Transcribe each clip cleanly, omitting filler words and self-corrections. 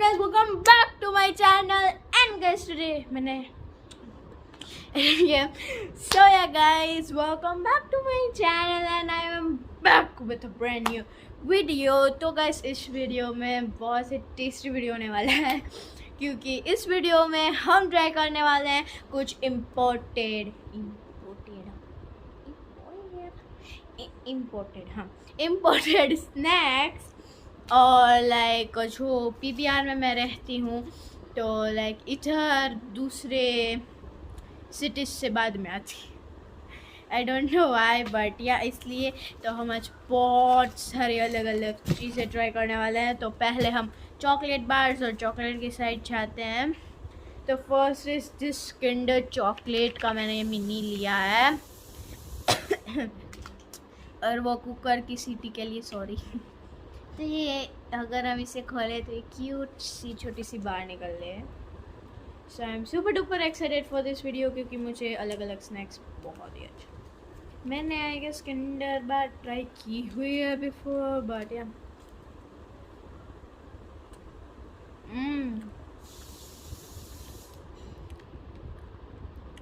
guys, welcome back to my channel. And guys, today मैंने yeah. So yeah guys, welcome back to my channel and I am back with a brand new video. तो guys, इस video में बहुत से tasty video होने वाला है क्योंकि इस वीडियो में हम ट्राई करने वाले हैं कुछ इम्पोर्टेड स्नैक्स और लाइक जो पीबीआर में मैं रहती हूँ तो लाइक इधर दूसरे सिटीज से बाद में आती। I don't know why but या इसलिए तो हम आज बहुत सारी अलग अलग चीज़ें ट्राई करने वाले हैं। तो पहले हम चॉकलेट बार्स और चॉकलेट की साइड जाते हैं। तो first is this Kinder chocolate का मैंने ये मिनी लिया है और वो कुकर की सीटी के लिए सॉरी। तो ये अगर हम इसे खोले तो ये क्यूट सी छोटी सी बाहर निकल रही है। So I am super duper excited for this video क्योंकि मुझे अलग अलग स्नैक्स बहुत ही अच्छा। मैंने I guess kinder bar try की हुई है before but yeah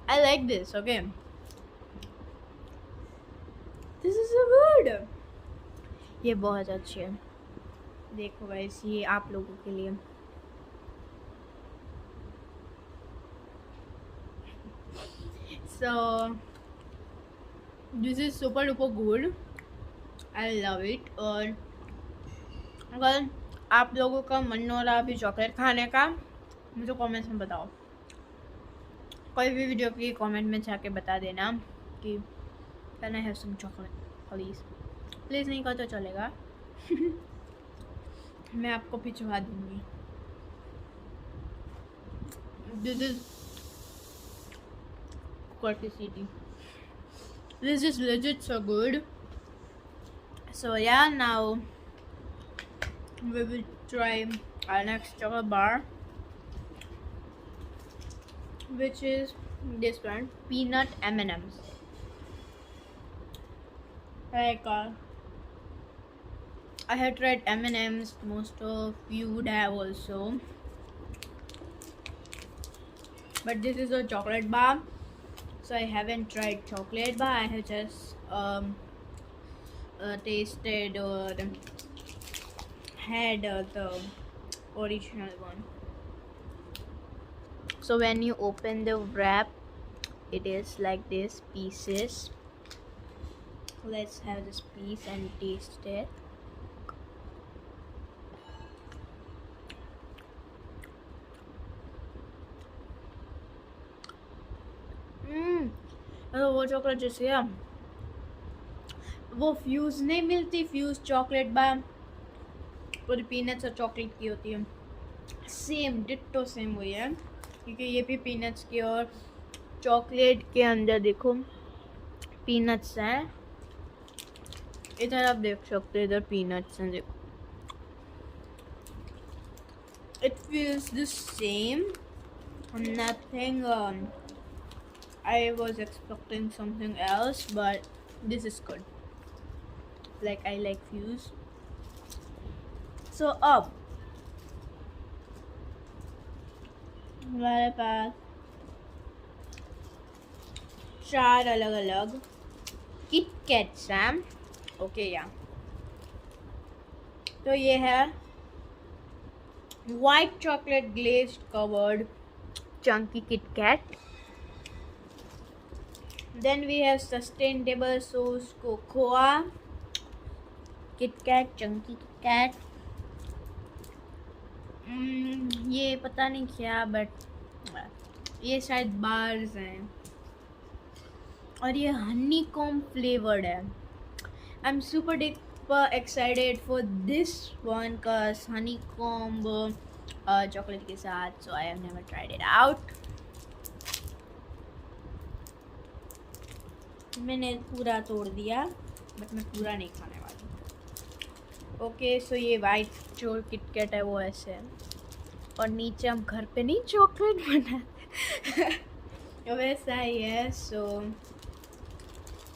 I like this. Okay, this is so good. ये बहुत अच्छी है। देखो गाइस, ये आप लोगों के लिए। So this is super duper good, I love it. और अगर आप लोगों का मन हो रहा अभी चॉकलेट खाने का, मुझे कमेंट्स में बताओ। कोई भी वीडियो की कमेंट में जाके बता देना कि can I have some chocolate please. Please नहीं कहो तो चलेगा मैं आपको भिजवा दूंगी। This is quantity. This is legit so good. So yeah, now we will try our next chocolate bar, which is this one, peanut M&Ms. Like I have tried M&Ms, most of you would have also, but this is a chocolate bar. So I haven't tried chocolate bar. I have just tasted or had the original one. So when you open the wrap, it is like this pieces. Let's have this piece and taste it. वो chocolate जैसे है वो fuse नहीं मिलती। Fuse chocolate bar पूरी peanuts और chocolate की होती है। सेम डिट्टो सेम वही है क्योंकि ये भी पीनट्स की और चॉकलेट के अंदर देखो पीनट्स हैं। इधर आप देख सकते हो, इधर पीनट्स हैं। देखो it feels the same, nothing I was expecting something else, but this is good. Like I like Fuse. So अब हमारे पास 4 अलग अलग किटकैट्स हैं। ओके या तो ये है white chocolate glazed covered Chunky KitKat. Then we have sustainable sauce cocoa Kit Kat, chunky Kit Kat. ये पता नहीं क्या बट ये शायद बार्स हैं और ये हनी कॉम फ्लेवर्ड है। I am super duper excited for this one cause honeycomb chocolate के साथ। So I have never tried it out. मैंने पूरा तोड़ दिया बट मैं पूरा नहीं खाने वाली। ओके सो ये वाइट जो किटकैट है वो ऐसे है और नीचे हम घर पे नहीं चॉकलेट बनाते वैसा ही है। So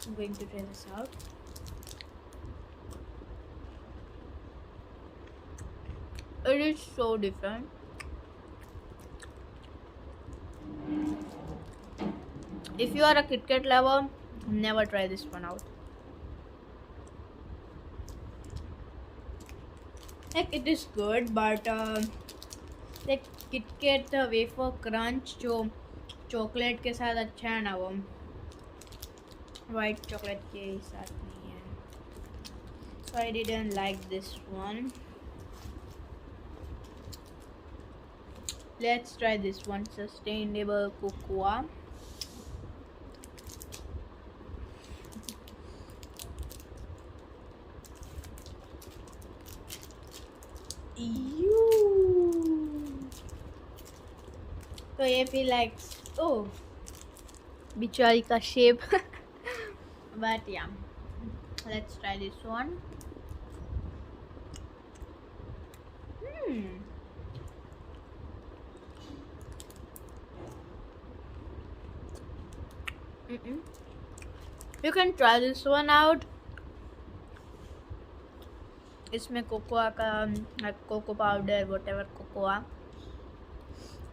going to try this out. It is so different. If you are a Kit Kat lover, never try this one out. Like it is good, but like Kit Kat wafer crunch जो chocolate के साथ अच्छा है ना, वो white chocolate के साथ नहीं है. So I didn't like this one. Let's try this one, sustainable cocoa. तो ये feel like oh बिचारी का shape. But yeah, let's try this one. You can try this one out. इसमें कोकोआ का कोको पाउडर whatever कोकोआ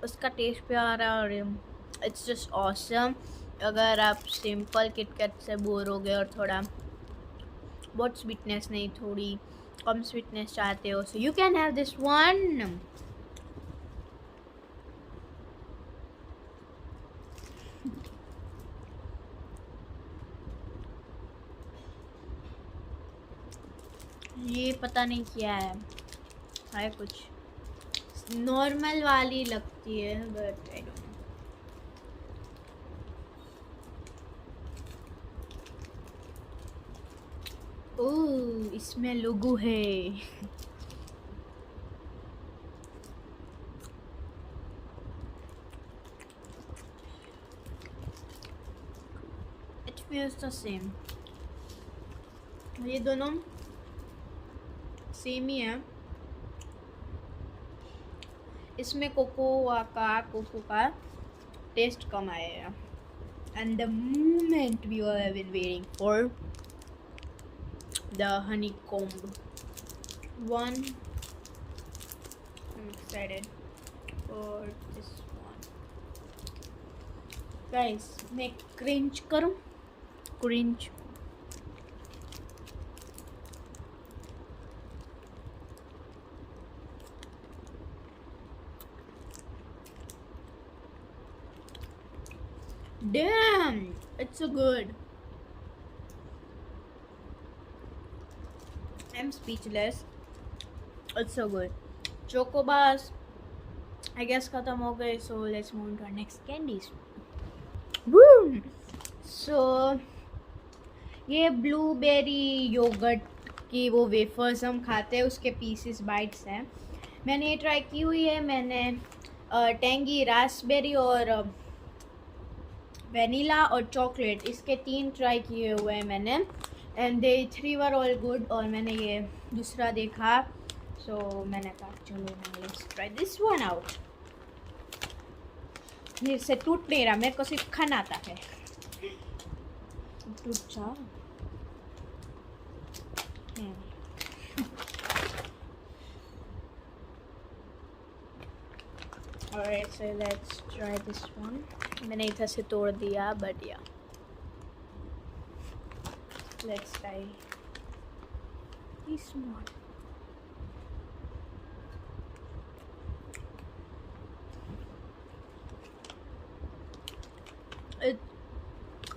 उसका test भी आ रहा है और इट्स जस्ट ऑसम. अगर आप सिंपल किटकैट से बोर हो गए और थोड़ा बहुत स्वीटनेस नहीं, थोड़ी कम स्वीटनेस चाहते हो, so you can have this one. ये पता नहीं क्या है कुछ नॉर्मल वाली लगती है, बट आई डोंट नो. ओह, इसमें लोगो है. It feels the same. ये दोनों सेम ही है. इसमें कोको का टेस्ट कम आएगा. And the moment we have been waiting for the honeycomb one. I'm excited for this one. Guys, मैं cringe करूँ? Cringe. Damn, it's so good. I'm speechless. It's so good. Chocobars, I guess खत्म हो गए. So let's move on to our next candies. Woo! So ये blueberry yogurt की वो wafers हम खाते हैं, उसके पीसेस बाइट्स हैं. मैंने ये ट्राई की हुई है. मैंने टेंगी, रास्पबेरी और वेनिला और चॉकलेट, इसके 3 ट्राई किए हुए हैं मैंने. And they 3 were all good. और मैंने ये दूसरा देखा, सो मैंने कहा चलो let's try this one out. ये से टूट नहीं रहा, मेरे को सिर्फ खाना आता है. टूट जा. Alright, so let's try this one. मैंने इधर से तोड़ दिया, but yeah. Let's try this one.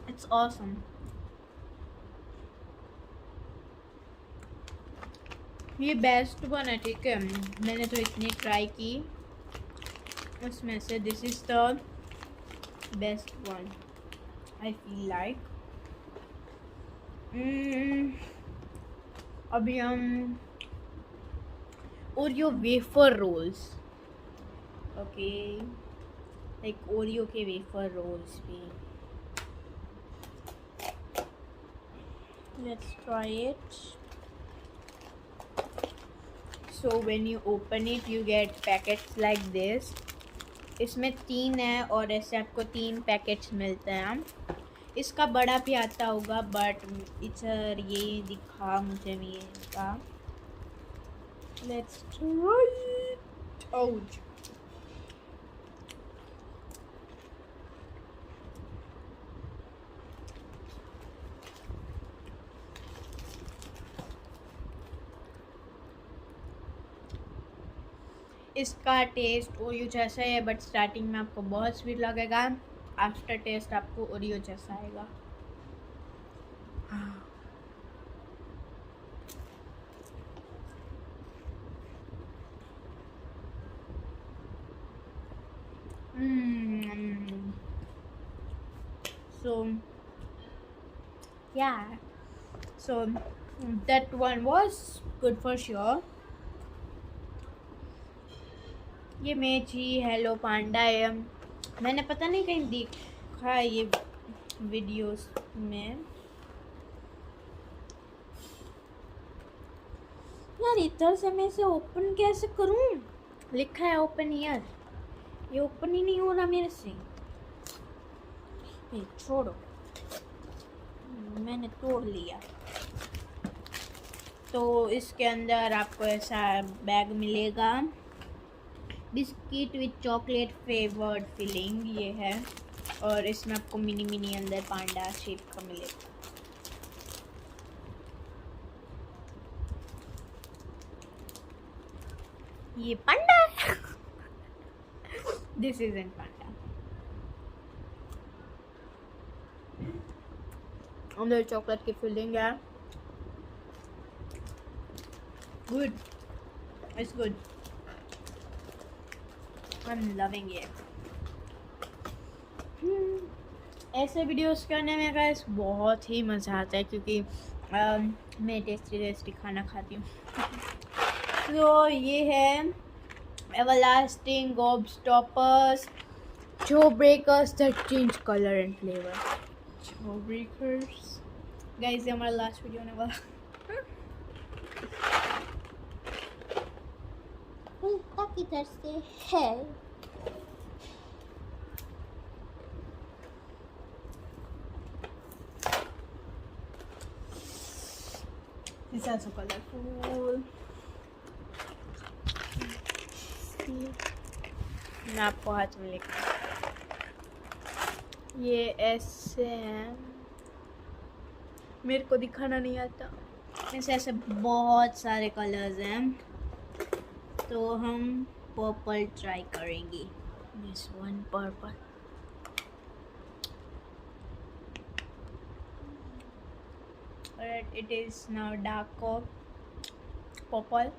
It's awesome. ये बेस्ट वन है, ठीक है. मैंने तो इतनी ट्राई की, उसमें से this is the best one I feel like. अभी हम Oreo wafer rolls, okay, like Oreo के वेफर रोल्स भी. Let's try it. So when you open it, you get packets like this. इसमें 3 है और ऐसे आपको 3 पैकेट्स मिलते हैं. इसका बड़ा भी आता होगा, बट इधर ये दिखा मुझे. ये का लेट्स ट्राई इट. Ouch. इसका टेस्ट ओरियो जैसा है, बट स्टार्टिंग में आपको बहुत स्वीट लगेगा, आफ्टर टेस्ट आपको ओरियो जैसा आएगा। So yeah, so that one was good for sure. ये मेची हेलो पांडा है, मैंने पता नहीं कहीं देखा है ये वीडियोस में। यार इधर से मैं इसे ओपन कैसे करूं? लिखा है ओपन हियर, ये ओपन ही नहीं हो रहा मेरे से। छोड़ो, मैंने तोड़ लिया। तो इसके अंदर आपको ऐसा बैग मिलेगा, biscuit with chocolate flavoured filling ये है, और इसमें आपको मिनी मिनी अंदर पांडा शेप का मिलेगा। ये पांडा है। दिस इजंट पांडा। अंदर चॉकलेट की फिलिंग है। Good, it's good, I am loving it. ऐसे वीडियोस करने में गाइस बहुत ही मज़ा आता है, क्योंकि मैं टेस्टी टेस्टी खाना खाती हूँ। तो ये है एवरलास्टिंग गॉबस्टॉपर्स जो breakers that change colour and flavour. जो ब्रेकर्स गाइस, ये हमारा लास्ट वीडियो होने वाला। किधर से है? This is also colorful. मैं आपको हाथ में लेकर, ये ऐसे है, मेरे को दिखाना नहीं आता। ऐसे बहुत सारे कलर्स हैं, तो हम पर्पल ट्राई करेंगे। This one purple, it is now darker purple.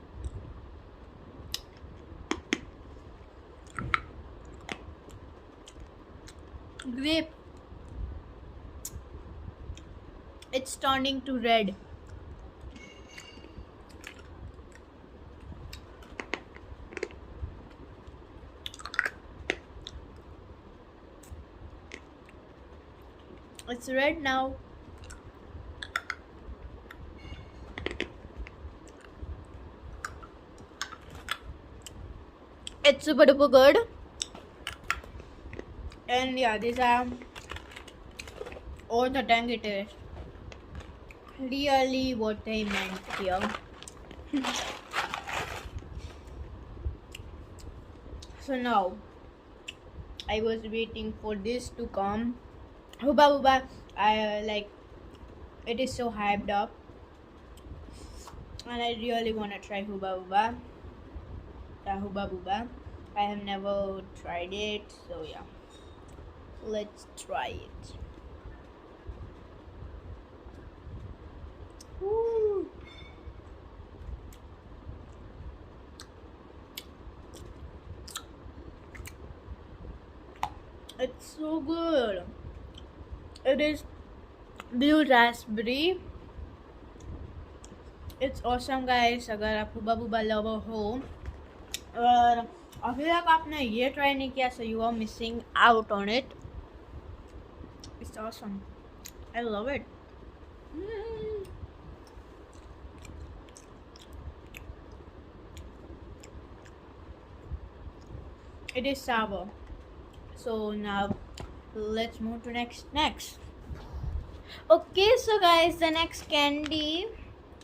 Grape, it's turning to red. It's red now. It's super duper good. And yeah, these are all the tangy taste. Really what they meant here. So now, I was waiting for this to come. Hubba Bubba, it is so hyped up. And I really want to try Hubba Bubba. Hubba Bubba. I have never tried it, so yeah. Let's try it. Woo. It's so good. It is blue raspberry. It's awesome guys. अगर आप हुबा बुबा lover हो और अभी तक आपने ये try नहीं किया, so you are missing out on it. It's awesome. I love it. It is sour. So now let's move to next. Okay, so guys, the next candy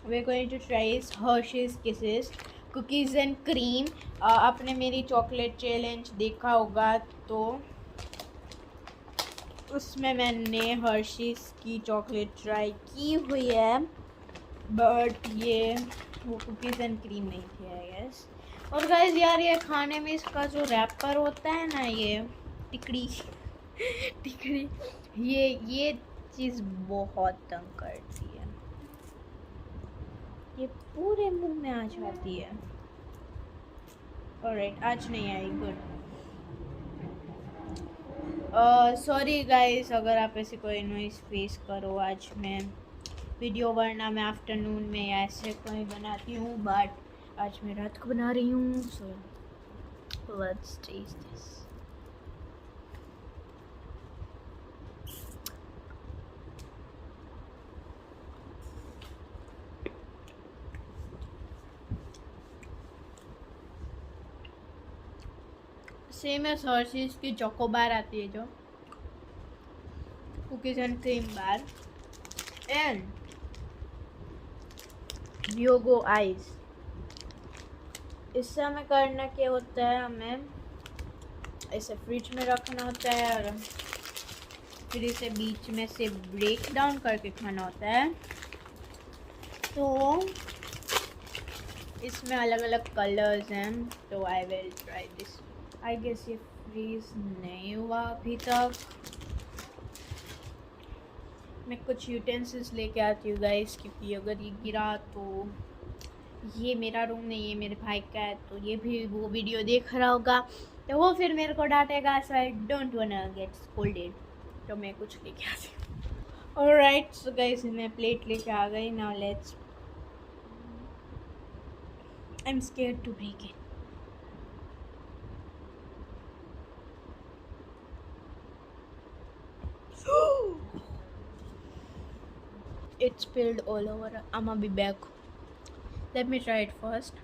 we're going to try is Hershey's Kisses. Cookies and cream. आपने मेरी chocolate challenge देखा होगा तो उसमें मैंने Hershey's की chocolate try की हुई है, बट ये वो कुकीज़ एंड क्रीम नहीं थी आई गेस। और गाइस यार ये खाने में इसका जो रैपर होता है ना, ये टिकड़ी टिकड़ी, ये चीज़ बहुत तंग करती है, ये पूरे मुंह में आ जाती है। ऑलराइट, आज नहीं आई, गुड। सॉरी गाइस अगर आप ऐसे कोई नॉइस फेस करो आज मैं वीडियो, वरना मैं आफ्टरनून में या ऐसे कोई बनाती हूँ, बट आज मैं रात को बना रही हूँ। So let's taste this. Same as Hershey's की चोको बार आती है जो cookies and cream bar, and yogo ice. इससे हमें करना क्या होता है, हमें इसे फ्रिज में रखना होता है और फिर इसे बीच में से ब्रेक डाउन करके खाना होता है। तो इसमें अलग अलग कलर्स हैं, तो I will try this. I guess ये फ्रीज नहीं हुआ अभी तक। मैं कुछ यूटेंसिल्स लेके आती हूँ गाइस, क्योंकि अगर ये गिरा तो ये मेरा रूम नहीं, ये मेरे भाई का है, तो ये भी वो वीडियो देख रहा होगा तो वो फिर मेरे को डांटेगा। So I don't wanna get scolded, तो मैं कुछ लेके आती हूँ। ऑलराइट सो गाइस मैं प्लेट लेके आ गई। Now let's, I am scared to break it. It spilled all over. I'ma be back. Let me try it first.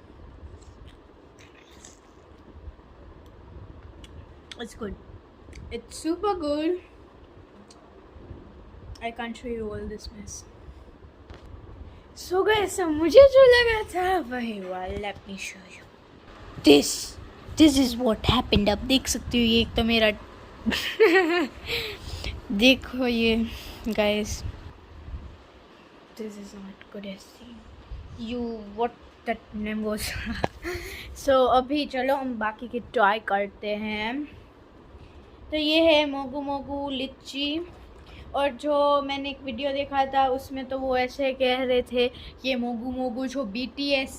It's good. It's super good. I can't show you all this mess. So guys, मुझे जो लगा था वही हुआ. Let me show you. This is what happened. आप देख सकते हो, ये एक तो मेरा देखो ये guys. This is not good as seen. You what that name was. So अभी चलो हम बाकी की ट्राई करते हैं। तो ये है मोगू मोगू लिच्ची, और जो मैंने एक वीडियो देखा था उसमें तो वो ऐसे कह रहे थे ये मोगू मोगू जो BTS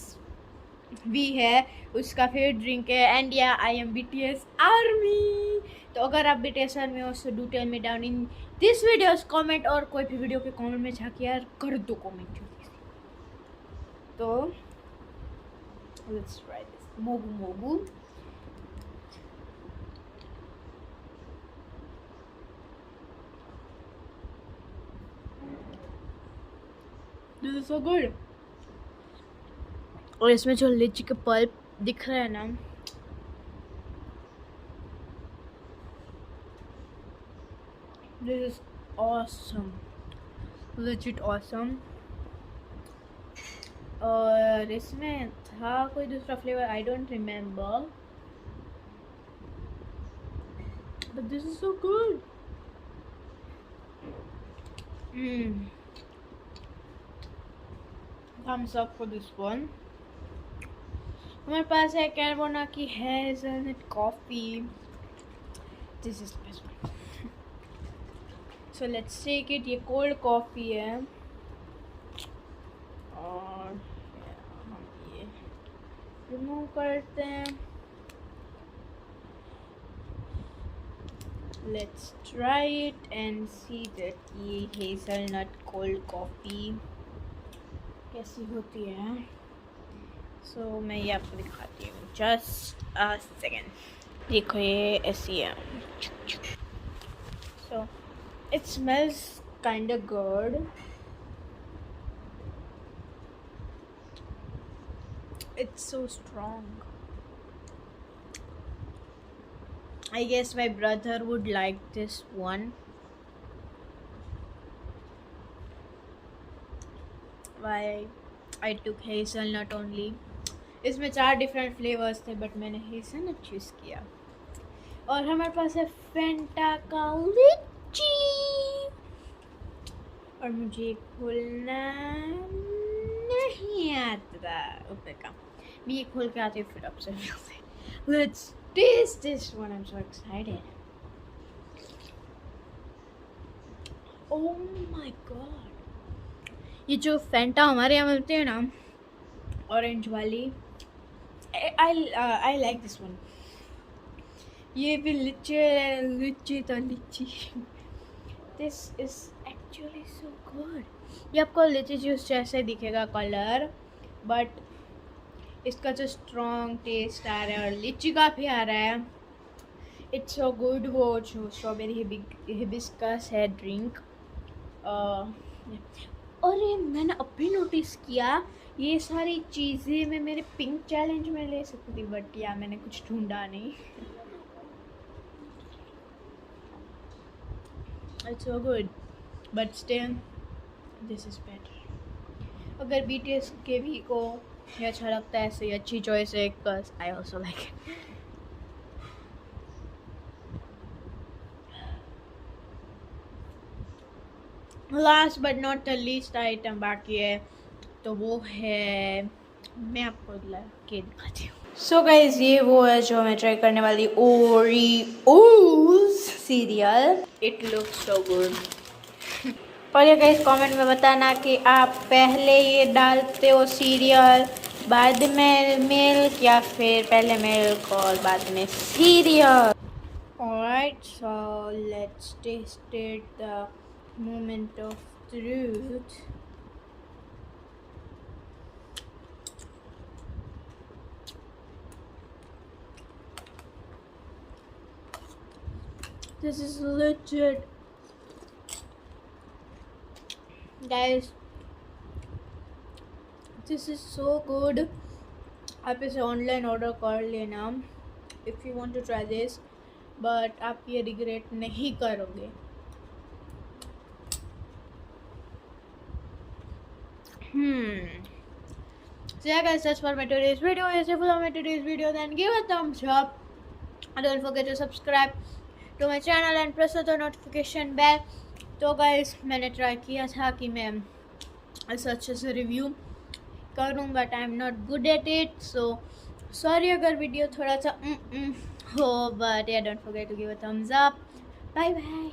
भी है उसका फेवरेट ड्रिंक है, एंड या आई एम BTS आर्मी। तो अगर आप BTS आर्मी हो so do tell me down in this videos comment, और कोई भी वीडियो के कमेंट में जाके यार कर दो कमेंट जल्दी से। तो let's try this Mogu Mogu. This is so good. और इसमें जो लीची के पल्प दिख रहा है ना, this is awesome, legit awesome। और इसमें था कोई दूसरा flavour, I don't remember, but this is so good. thumbs up for this one। हमारे पास है कैरबोना की hazelnut coffee, this is best one. So let's take it. ये कोल्ड कॉफ़ी है और हम ये रिमूव करते हैं। Let's try it and see that ये हेज़लनट कोल्ड कॉफ़ी कैसी होती है। सो मैं ये आपको दिखाती हूँ, जस्ट अ सेकेंड। देखो ये ऐसी है। So it smells kind of good. It's so strong. I guess my brother would like this one. Why I took hazelnut only. इसमें 4 डिफरेंट फ्लेवर्स थे बट मैंने हेज़लनट चूज़ किया। और हमारे पास है फेंटा का लीची, और मुझे खोलना नहीं आता ऊपर का। मैं ये खोल के आती हूँ फिर आपसे मिलते हैं। Let's taste this one. I'm so excited. Oh my god. ये जो फेंटा हमारे यहाँ मिलते हैं ना, ऑरेंज वाली, I like this one. ये भी लीची तो लीची। This is actually so good. ये आपको लीची जूस जैसे दिखेगा कलर, बट इसका जो स्ट्रॉन्ग टेस्ट आ रहा है और लीची का भी आ रहा है। It's so good. वो जो स्ट्रॉबेरी हिबिस्कस है ड्रिंक। और ये मैंने अभी नोटिस किया, ये सारी चीज़ें मैं मेरे पिंक चैलेंज में ले सकती थी, बट या मैंने कुछ ढूंढा नहीं। It's so good but still this is better. अगर BTS के भी को ये अच्छा लगता है, सही अच्छी चॉइस है, because I also like it. Last but not the least item बाकी है, तो वो है, मैं आपको ला के दिखाती हूँ। सो गाइज ये वो है जो मैं ट्राई करने वाली, Oreos serial. It looks so good. और ये गाइज कमेंट में बताना कि आप पहले ये डालते हो सीरियल बाद में मिल्क, या फिर पहले मिल्क और बाद में cereal. Alright, so let's taste it, the moment of truth. This is legit, guys. This is so good. आप इसे ऑनलाइन ऑर्डर कर लेना if you want to try this, but आप ये रिग्रेट नहीं करोगे। So yeah guys, that's for my today's video. If you love my today's video, then give a thumbs up and don't forget to subscribe to my channel and press the notification bell. तो guys, मैंने try किया था कि मैं ऐसा अच्छे से review करूँ, but I am not good at it, so sorry अगर वीडियो थोड़ा सा हो, but yeah don't forget to give a thumbs up. Bye bye.